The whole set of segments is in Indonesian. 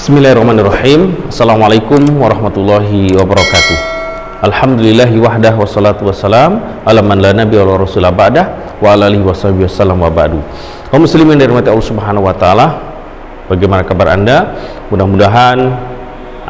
Bismillahirrahmanirrahim. Assalamualaikum warahmatullahi wabarakatuh. Alhamdulillahi wahdah wassalatu wassalam ala man la nabiyya wa rasul ba'dah wa ala alihi washabihi wasallam wa ba'du. Kaum muslimin yang dirahmati Allah Subhanahu wa taala, bagaimana kabar Anda? Mudah-mudahan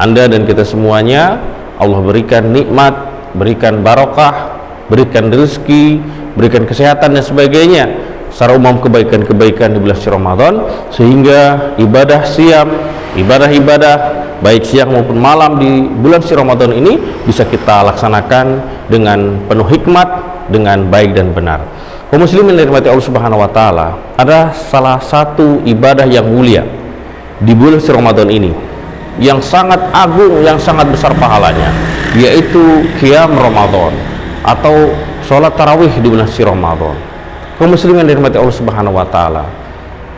Anda dan kita semuanya Allah berikan nikmat, berikan barokah, berikan rezeki, berikan kesehatan dan sebagainya, secara umum kebaikan-kebaikan di bulan Ramadan, sehingga ibadah siam, ibadah-ibadah baik siang maupun malam di bulan Ramadan ini bisa kita laksanakan dengan penuh hikmat, dengan baik dan benar. Kaum muslimin yang dirahmati Allah Subhanahu wa taala, ada salah satu ibadah yang mulia di bulan Ramadan ini yang sangat agung, yang sangat besar pahalanya, yaitu qiyam Ramadan atau sholat tarawih di bulan Ramadan. Kaum muslimin yang dirahmati Allah Subhanahu wa taala,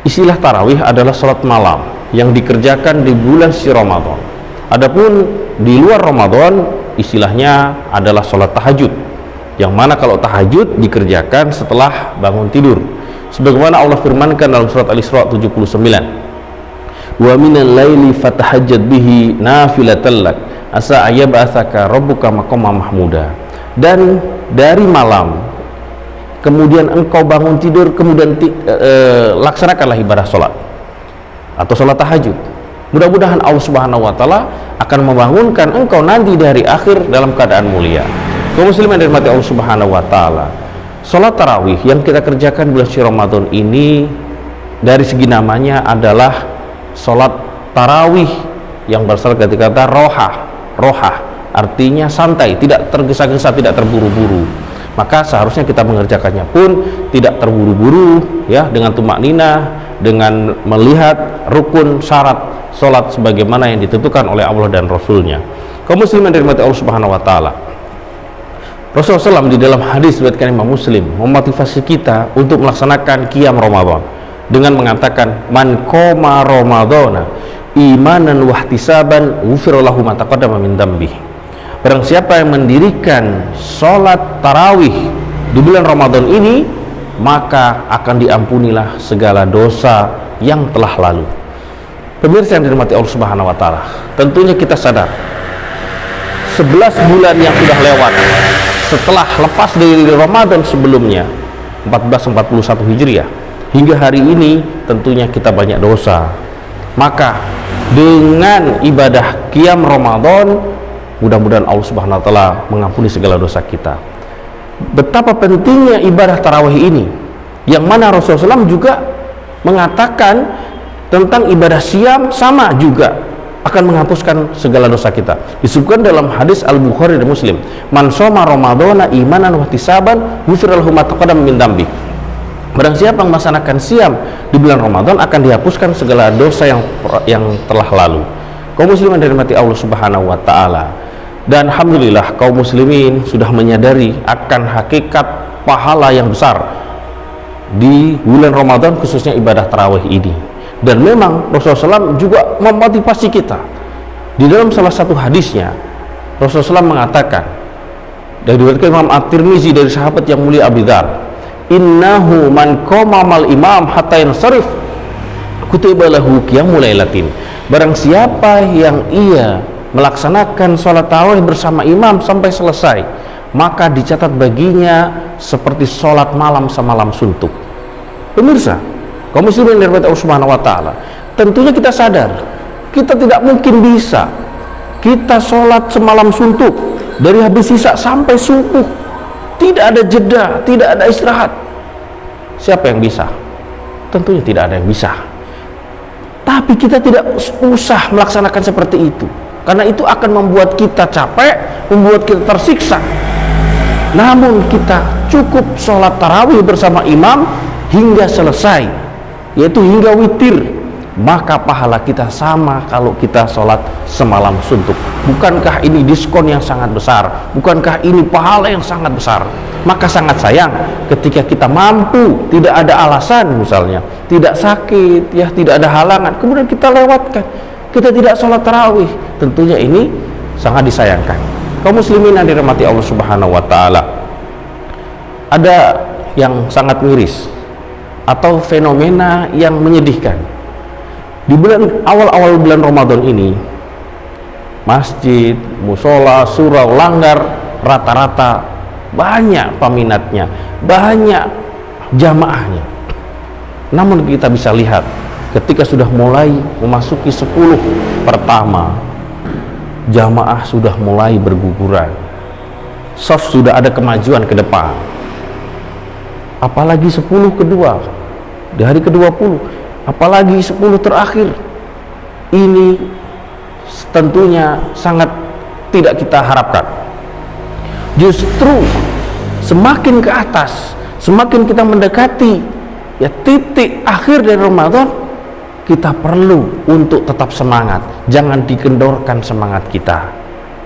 istilah tarawih adalah sholat malam yang dikerjakan di bulan Ramadan. Adapun di luar Ramadan istilahnya adalah sholat tahajud, yang mana kalau tahajud dikerjakan setelah bangun tidur, sebagaimana Allah firmankan dalam surat Al-Isra 79, wa minal laili fatahajjad bihi nafilatan lak asa ayyab'atsaka rabbuka maqaman mahmuda. Dan dari malam kemudian engkau bangun tidur, kemudian laksanakanlah ibadah sholat atau sholat tahajud. Mudah-mudahan Allah Subhanahu wa taala akan membangunkan engkau nanti di hari akhir dalam keadaan mulia. Kaum muslimin yang dirahmati Allah Subhanahu wa taala, sholat tarawih yang kita kerjakan bulan Ramadan ini dari segi namanya adalah sholat tarawih yang berasal dari kata rohah, artinya santai, tidak tergesa-gesa, tidak terburu-buru. Maka seharusnya kita mengerjakannya pun tidak terburu-buru, ya, dengan tumak ninah, dengan melihat rukun syarat sholat sebagaimana yang ditentukan oleh Allah dan Rasulnya. Kaum muslimin yang dirahmati Allah Subhanahu wa taala, Rasulullah SAW di dalam hadis riwayat Imam Muslim memotivasi kita untuk melaksanakan qiyam Ramadan dengan mengatakan, man qoma ramadhana imanan wahtisaban ghufira lahu ma taqaddama min dzambihi. Barang siapa yang mendirikan sholat tarawih di bulan Ramadan ini, maka akan diampunilah segala dosa yang telah lalu. Pemirsa yang dirahmati Allah Subhanahu wa taala, tentunya kita sadar 11 bulan yang sudah lewat setelah lepas dari Ramadan sebelumnya 1441 Hijriah hingga hari ini, tentunya kita banyak dosa. Maka dengan ibadah qiyam Ramadan, mudah-mudahan Allah Subhanahu wa taala mengampuni segala dosa kita. Betapa pentingnya ibadah tarawih ini, yang mana Rasulullah SAW juga mengatakan tentang ibadah siam sama juga akan menghapuskan segala dosa kita. Disebutkan dalam hadis Al-Bukhari dan Muslim, man shoma ramadhana imanan wa ihtisaban ghufira lahu ma taqaddama min dzambi. Barang siapa yang melaksanakan siam di bulan Ramadan akan dihapuskan segala dosa yang telah lalu. Kaum muslimin yang dirahmati Allah Subhanahu wa taala, dan alhamdulillah kaum muslimin sudah menyadari akan hakikat pahala yang besar di bulan Ramadan, khususnya ibadah tarawih ini. Dan memang Rasulullah SAW juga memotivasi kita di dalam salah satu hadisnya. Rasulullah SAW mengatakan, dari riwayat Imam At-Tirmizi dari sahabat yang mulia Abu Dzar, innahu man qama mal imam hatta yansarif kutiba lahu qiyamul lailatin. Barang siapa yang ia melaksanakan sholat tarawih bersama imam sampai selesai, maka dicatat baginya seperti sholat malam semalam suntuk. Pemirsa, kaum muslimin yang dirahmati Allah Subhanahu wa taala, tentunya kita sadar kita tidak mungkin bisa kita sholat semalam suntuk dari habis sisa sampai subuh, tidak ada jeda, tidak ada istirahat. Siapa yang bisa? Tentunya tidak ada yang bisa. Tapi kita tidak usah melaksanakan seperti itu, karena itu akan membuat kita capek, membuat kita tersiksa. Namun kita cukup sholat tarawih bersama imam hingga selesai, yaitu hingga witir, maka pahala kita sama kalau kita sholat semalam suntuk. Bukankah ini diskon yang sangat besar? Bukankah ini pahala yang sangat besar? Maka sangat sayang ketika kita mampu, tidak ada alasan, misalnya tidak sakit, ya, tidak ada halangan, kemudian kita lewatkan, kita tidak sholat tarawih. Tentunya ini sangat disayangkan. Kaum muslimin yang dirahmati Allah Subhanahu wa taala, ada yang sangat miris atau fenomena yang menyedihkan. Di bulan awal-awal bulan Ramadan ini, masjid, musola, surau, langgar rata-rata banyak peminatnya, banyak jamaahnya. Namun kita bisa lihat ketika sudah mulai memasuki 10 pertama, jamaah sudah mulai berguguran, shaf sudah ada kemajuan ke depan. Apalagi 10 kedua, di hari ke-20, apalagi 10 terakhir, ini tentunya sangat tidak kita harapkan. Justru semakin ke atas, semakin kita mendekati ya titik akhir dari Ramadan, kita perlu untuk tetap semangat. Jangan dikendorkan semangat kita.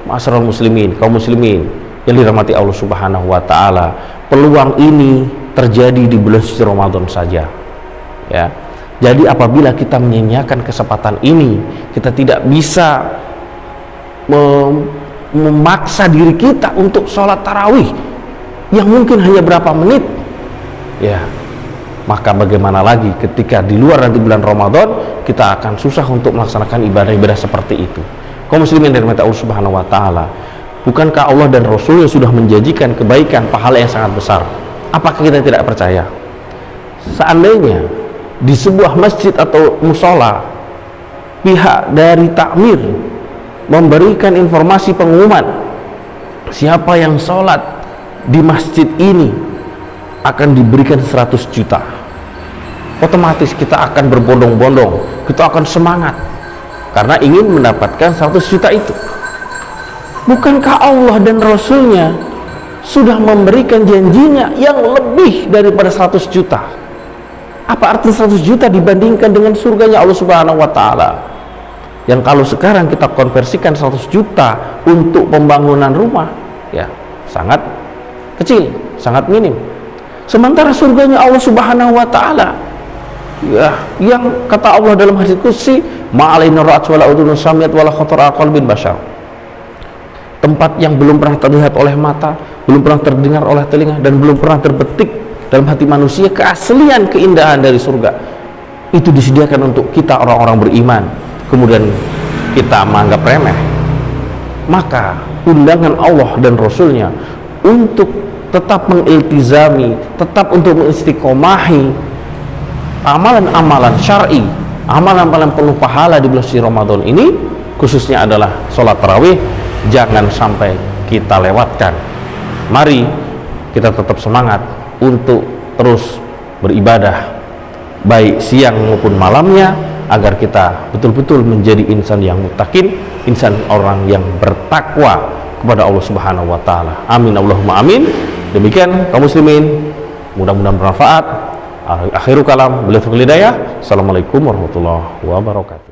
Ma'asyiral muslimin, kaum muslimin yang dirahmati Allah Subhanahu wa taala, peluang ini terjadi di bulan suci Ramadan saja. Ya. Jadi apabila kita menyanyiakan kesempatan ini, kita tidak bisa memaksa diri kita untuk sholat tarawih yang mungkin hanya berapa menit. Ya. Maka bagaimana lagi ketika di luar nanti bulan Ramadan kita akan susah untuk melaksanakan ibadah-ibadah seperti itu. Kaum muslimin dari mata Allah Subhanahu wa taala, bukankah Allah dan Rasulnya sudah menjanjikan kebaikan, pahala yang sangat besar? Apakah kita tidak percaya? Seandainya di sebuah masjid atau musola pihak dari takmir memberikan informasi pengumuman siapa yang sholat di masjid ini akan diberikan 100 juta, otomatis kita akan berbondong-bondong, kita akan semangat karena ingin mendapatkan 100 juta itu. Bukankah Allah dan Rasulnya sudah memberikan janjinya yang lebih daripada 100 juta? Apa arti 100 juta dibandingkan dengan surganya Allah Subhanahu wa taala? Yang kalau sekarang kita konversikan 100 juta untuk pembangunan rumah, ya sangat kecil, sangat minim. Sementara surganya Allah Subhanahu wa taala, ya, yang kata Allah dalam hadis qudsi, ma'alaina ra'at wala udhun sami'at wala khatar qalbin bashar. Tempat yang belum pernah terlihat oleh mata, belum pernah terdengar oleh telinga, dan belum pernah terbetik dalam hati manusia keaslian keindahan dari surga, itu disediakan untuk kita orang-orang beriman, kemudian kita menganggap remeh. Maka undangan Allah dan Rasulnya untuk tetap mengiltizami, tetap untuk mengistiqomahi amalan-amalan syar'i, amalan-amalan penuh pahala di bulan suci Ramadan ini, khususnya adalah sholat tarawih, jangan sampai kita lewatkan. Mari kita tetap semangat untuk terus beribadah baik siang maupun malamnya, agar kita betul-betul menjadi insan yang muttaqin, insan orang yang bertakwa kepada Allah Subhanahu wa taala. Amin Allahumma amin. Demikian kaum muslimin, mudah-mudahan bermanfaat. Akhirul kalam, billahi taufiq hidayah. Assalamualaikum warahmatullahi wabarakatuh.